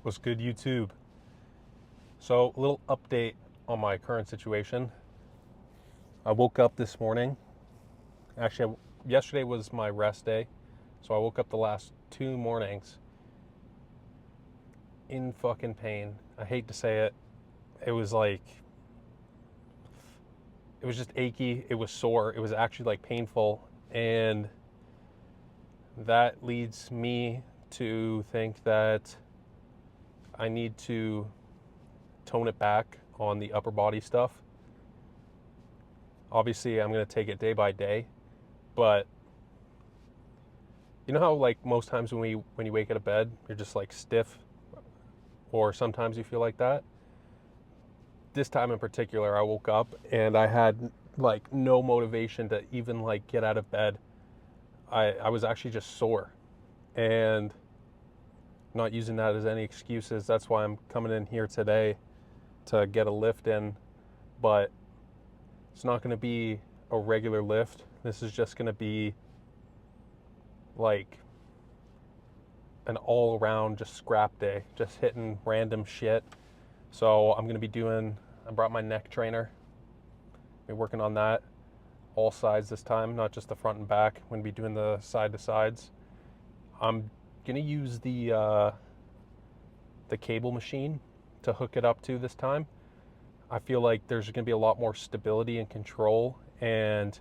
What's good, YouTube? So, a little update on my current situation. I woke up this morning. Actually, yesterday was my rest day. So, I woke up the last 2 mornings in fucking pain. I hate to say it. It was like, it was just achy. It was sore. It was actually like painful. And that leads me to think that I need to tone it back on the upper body stuff. Obviously, I'm going to take it day by day, but you know how like most times when you wake out of bed, you're just like stiff, or sometimes you feel like that. This time in particular, I woke up and I had like no motivation to even like get out of bed. I was actually just sore, and not using that as any excuses. That's why I'm coming in here today to get a lift in, but it's not going to be a regular lift. This is just going to be like an all around just scrap day, just hitting random shit. So I'm going to be doing, I brought my neck trainer, be working on that, all sides this time, not just the front and back. I'm going to be doing the side to sides. I'm going to use the cable machine to hook it up to this time. I feel like there's going to be a lot more stability and control, and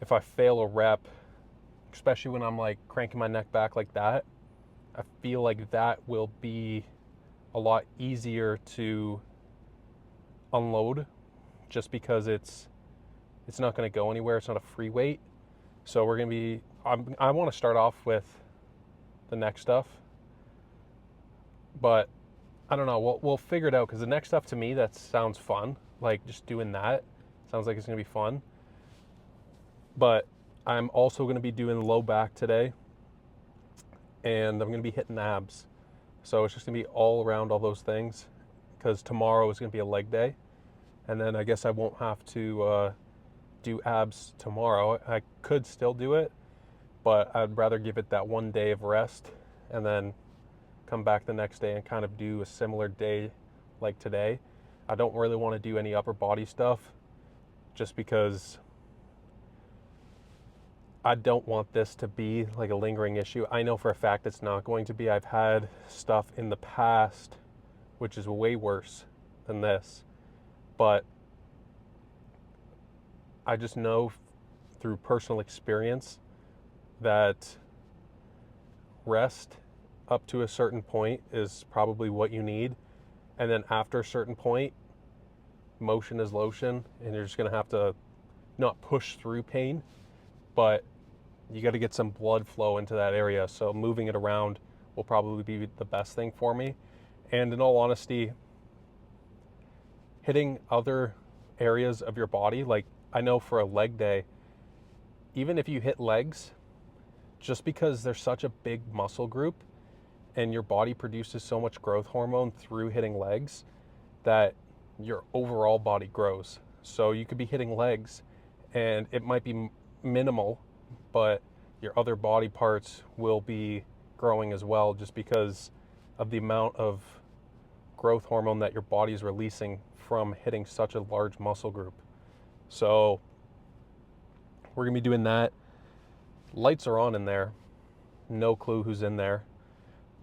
if I fail a rep, especially when I'm like cranking my neck back like that, I feel like that will be a lot easier to unload, just because it's not going to go anywhere. It's not a free weight. So we're going to be, I want to start off with the neck stuff, but I don't know. We'll figure it out, because the neck stuff to me, that sounds fun. Like just doing that sounds like it's going to be fun. But I'm also going to be doing low back today, and I'm going to be hitting abs. So it's just going to be all around all those things, because tomorrow is going to be a leg day. And then I guess I won't have to do abs tomorrow. I could still do it, but I'd rather give it that one day of rest and then come back the next day and kind of do a similar day like today. I don't really want to do any upper body stuff, just because I don't want this to be like a lingering issue. I know for a fact it's not going to be. I've had stuff in the past which is way worse than this, but I just know through personal experience that rest up to a certain point is probably what you need. And then after a certain point, motion is lotion, and you're just going to have to not push through pain, but you got to get some blood flow into that area. So moving it around will probably be the best thing for me. And in all honesty, hitting other areas of your body, like I know for a leg day, even if you hit legs, just because there's such a big muscle group and your body produces so much growth hormone through hitting legs, that your overall body grows. So you could be hitting legs and it might be minimal, but your other body parts will be growing as well, just because of the amount of growth hormone that your body is releasing from hitting such a large muscle group. So we're going to be doing that. Lights are on in there. No clue who's in there,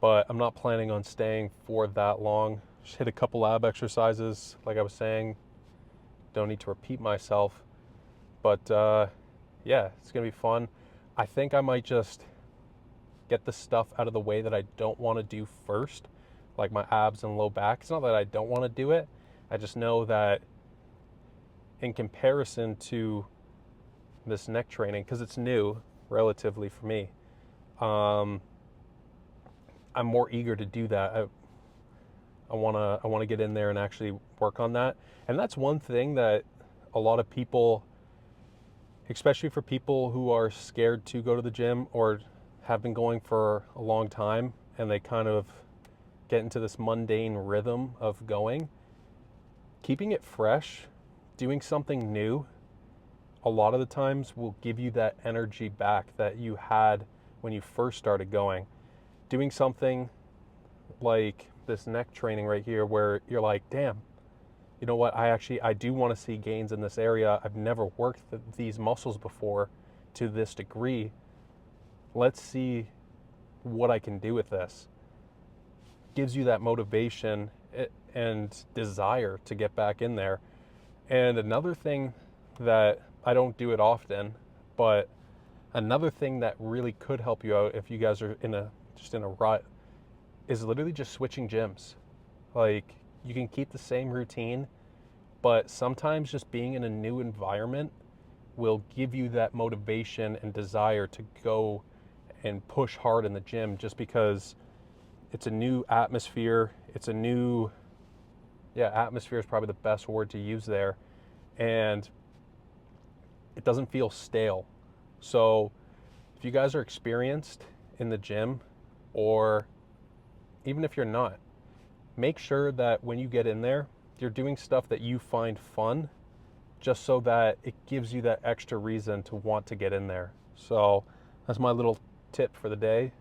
but I'm not planning on staying for that long. Just hit a couple ab exercises, like I was saying. Don't need to repeat myself, but yeah, it's gonna be fun. I think I might just get the stuff out of the way that I don't want to do first, like my abs and low back. It's not that I don't want to do it. I just know that in comparison to this neck training, because it's new relatively for me, I'm more eager to do that. I wanna get in there and actually work on that. And that's one thing that a lot of people, especially for people who are scared to go to the gym or have been going for a long time, and they kind of get into this mundane rhythm of going, keeping it fresh, doing something new, a lot of the times will give you that energy back that you had when you first started going. Doing something like this neck training right here where you're like, damn, you know what? I do want to see gains in this area. I've never worked these muscles before to this degree. Let's see what I can do with this. Gives you that motivation and desire to get back in there. And another thing that I don't do it often, but another thing that really could help you out if you guys are in a rut is literally just switching gyms. Like, you can keep the same routine, but sometimes just being in a new environment will give you that motivation and desire to go and push hard in the gym, just because it's a new atmosphere. It's a new, yeah, atmosphere is probably the best word to use there. And it doesn't feel stale. So if you guys are experienced in the gym, or even if you're not, make sure that when you get in there, you're doing stuff that you find fun, just so that it gives you that extra reason to want to get in there. So that's my little tip for the day.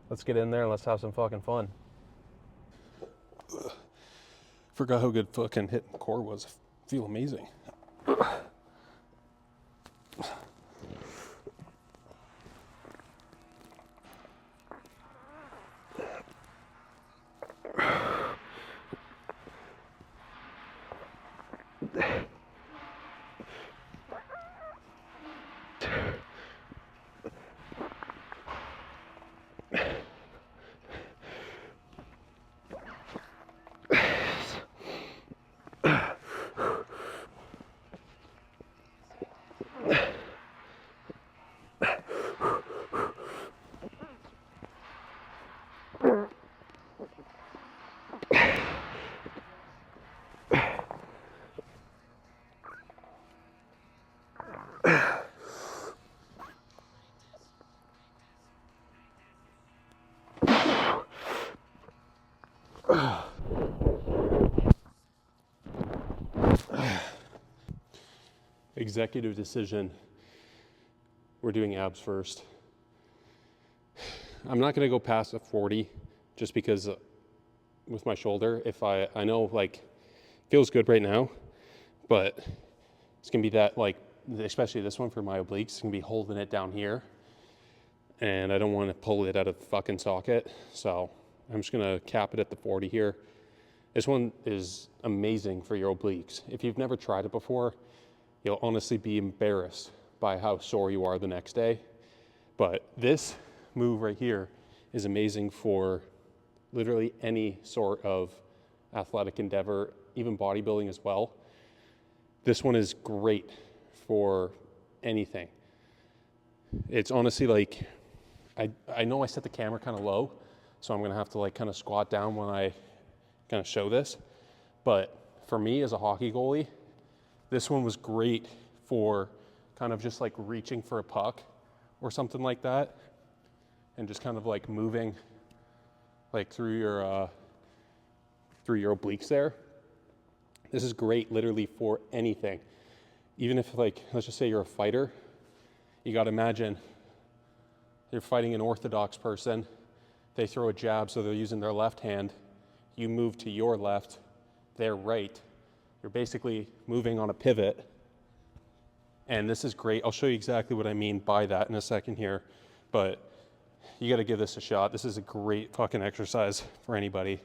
Let's get in there and let's have some fucking fun. Forgot how good fucking hitting the core was. I feel amazing. Executive decision. We're doing abs first. I'm not going to go past a 40 just because with my shoulder, if I know like feels good right now, but it's going to be that, like, especially this one for my obliques, it's going to be holding it down here. And I don't want to pull it out of the fucking socket. So I'm just going to cap it at the 40 here. This one is amazing for your obliques. If you've never tried it before, you'll honestly be embarrassed by how sore you are the next day. But this move right here is amazing for literally any sort of athletic endeavor, even bodybuilding as well. This one is great for anything. It's honestly like, I know I set the camera kind of low, so I'm gonna have to like kind of squat down when I kind of show this. But for me as a hockey goalie, this one was great for kind of just like reaching for a puck or something like that, and just kind of like moving like through your obliques there. This is great literally for anything. Even if, like, let's just say you're a fighter, you got to imagine you're fighting an orthodox person. They throw a jab, so they're using their left hand. You move to your left, their right. You're basically moving on a pivot. And this is great. I'll show you exactly what I mean by that in a second here. But you got to give this a shot. This is a great fucking exercise for anybody.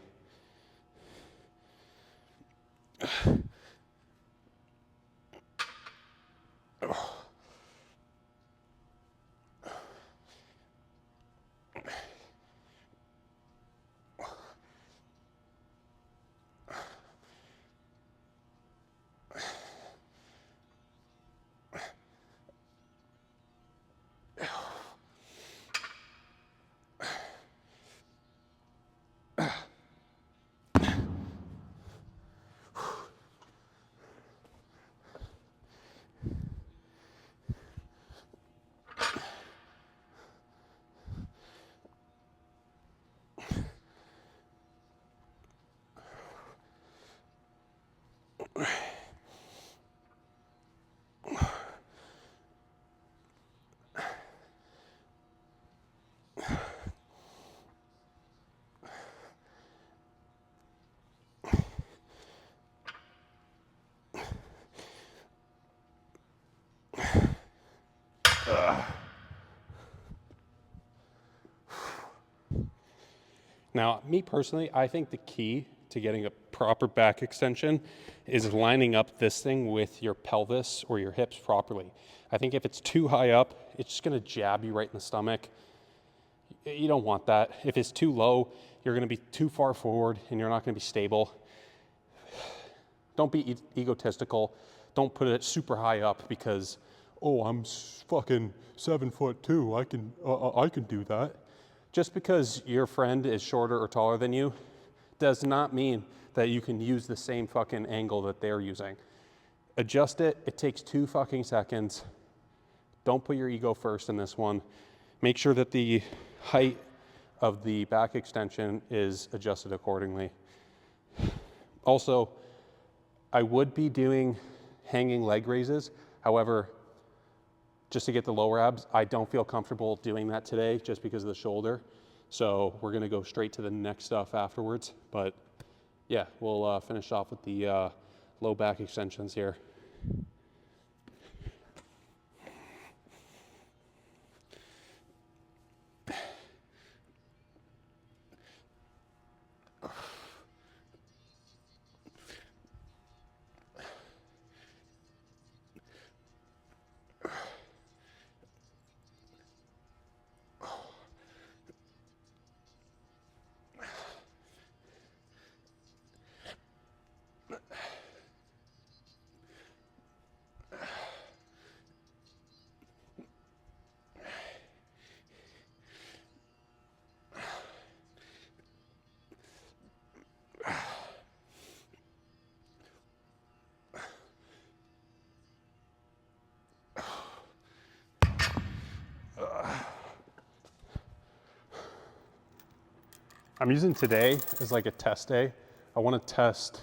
Now, me personally, I think the key to getting a proper back extension is lining up this thing with your pelvis or your hips properly. I think if it's too high up, it's just gonna jab you right in the stomach. You don't want that. If it's too low, you're gonna be too far forward and you're not gonna be stable. Don't be egotistical. Don't put it super high up because, oh, I'm fucking 7'2". I can do that. Just because your friend is shorter or taller than you does not mean that you can use the same fucking angle that they're using. Adjust it. It takes 2 fucking seconds. Don't put your ego first in this one. Make sure that the height of the back extension is adjusted accordingly. Also, I would be doing hanging leg raises. However, just to get the lower abs, I don't feel comfortable doing that today just because of the shoulder. So we're gonna go straight to the next stuff afterwards. But yeah, we'll finish off with the low back extensions here. I'm using today as like a test day. I want to test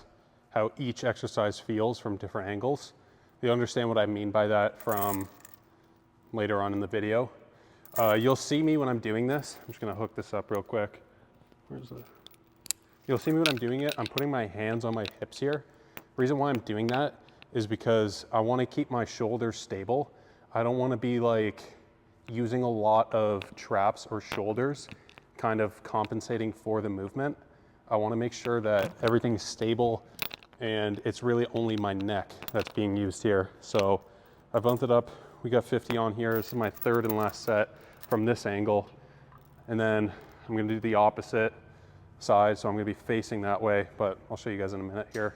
how each exercise feels from different angles. You'll understand what I mean by that from later on in the video. You'll see me when I'm doing this. I'm just gonna hook this up real quick. You'll see me when I'm doing it. I'm putting my hands on my hips here. Reason why I'm doing that is because I want to keep my shoulders stable. I don't want to be like using a lot of traps or shoulders kind of compensating for the movement. I want to make sure that everything's stable and it's really only my neck that's being used here. So I bumped it up. We got 50 on here. This is my third and last set from this angle. And then I'm going to do the opposite side. So I'm going to be facing that way, but I'll show you guys in a minute here.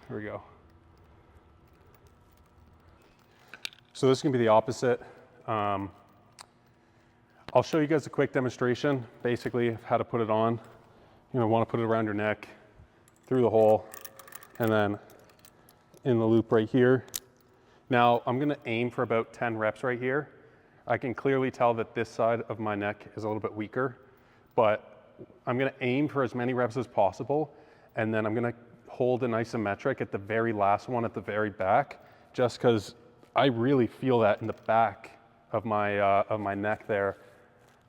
Here we go. So this is gonna be the opposite. I'll show you guys a quick demonstration, basically of how to put it on. You know, wanna put it around your neck, through the hole, and then in the loop right here. Now, I'm gonna aim for about 10 reps right here. I can clearly tell that this side of my neck is a little bit weaker, but I'm gonna aim for as many reps as possible, and then I'm gonna hold an isometric at the very last one at the very back, just because I really feel that in the back of my neck there.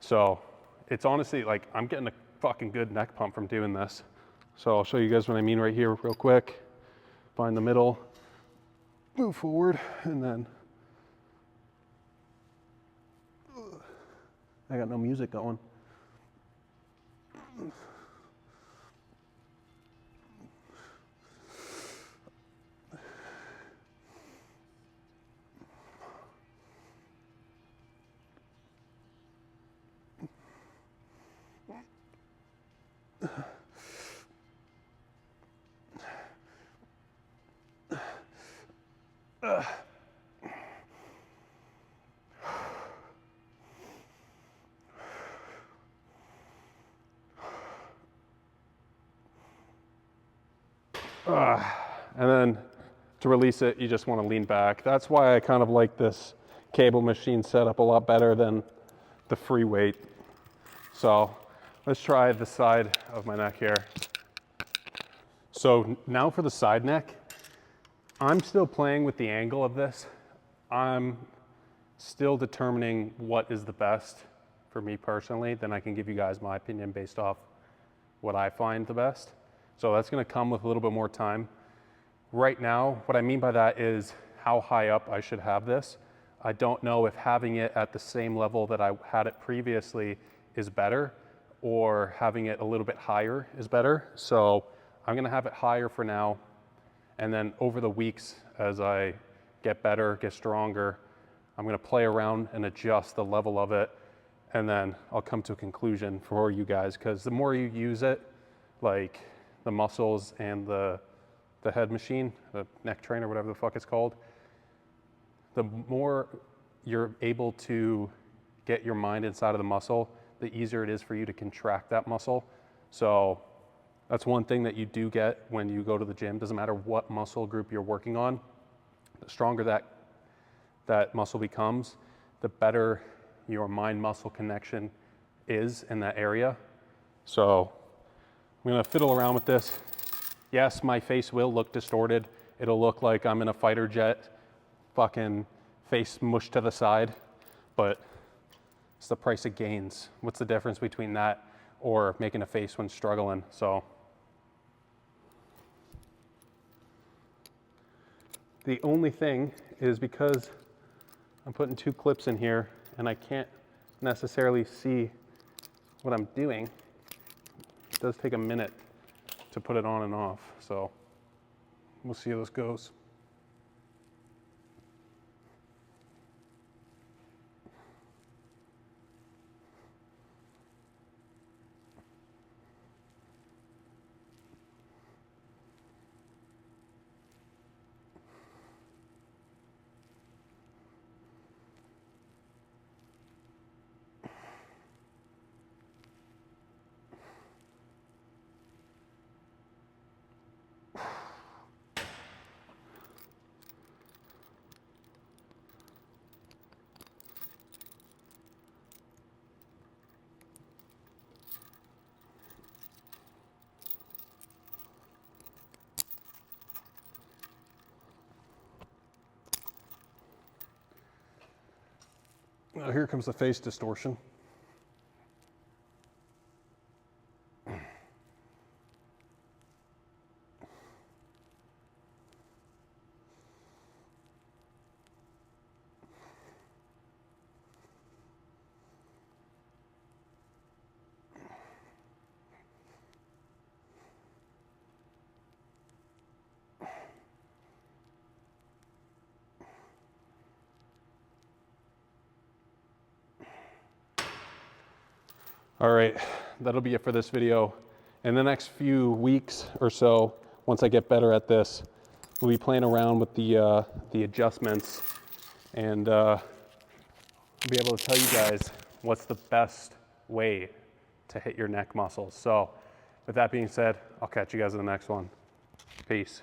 So it's honestly like I'm getting a fucking good neck pump from doing this. So I'll show you guys what I mean right here real quick. Find the middle, move forward, and then I got no music going. And then to release it, you just want to lean back. That's why I kind of like this cable machine setup a lot better than the free weight. So let's try the side of my neck here. So now for the side neck, I'm still playing with the angle of this. I'm still determining what is the best for me personally. Then I can give you guys my opinion based off what I find the best. So that's gonna come with a little bit more time. Right now, what I mean by that is how high up I should have this. I don't know if having it at the same level that I had it previously is better, or having it a little bit higher is better. So I'm gonna have it higher for now. And then over the weeks, as I get better, get stronger, I'm gonna play around and adjust the level of it. And then I'll come to a conclusion for you guys, because the more you use it, like the muscles and the head machine, the neck trainer, whatever the fuck it's called, the more you're able to get your mind inside of the muscle, the easier it is for you to contract that muscle. So that's one thing that you do get when you go to the gym. Doesn't matter what muscle group you're working on, the stronger that muscle becomes, the better your mind-muscle connection is in that area. So I'm gonna fiddle around with this. Yes, my face will look distorted. It'll look like I'm in a fighter jet, fucking face mushed to the side, but it's the price of gains. What's the difference between that or making a face when struggling? So the only thing is, because I'm putting 2 clips in here and I can't necessarily see what I'm doing, it does take a minute to put it on and off. So we'll see how this goes. Now here comes the face distortion. All right, that'll be it for this video. In the next few weeks or so, once I get better at this, we'll be playing around with the adjustments and be able to tell you guys what's the best way to hit your neck muscles. So with that being said, I'll catch you guys in the next one. Peace.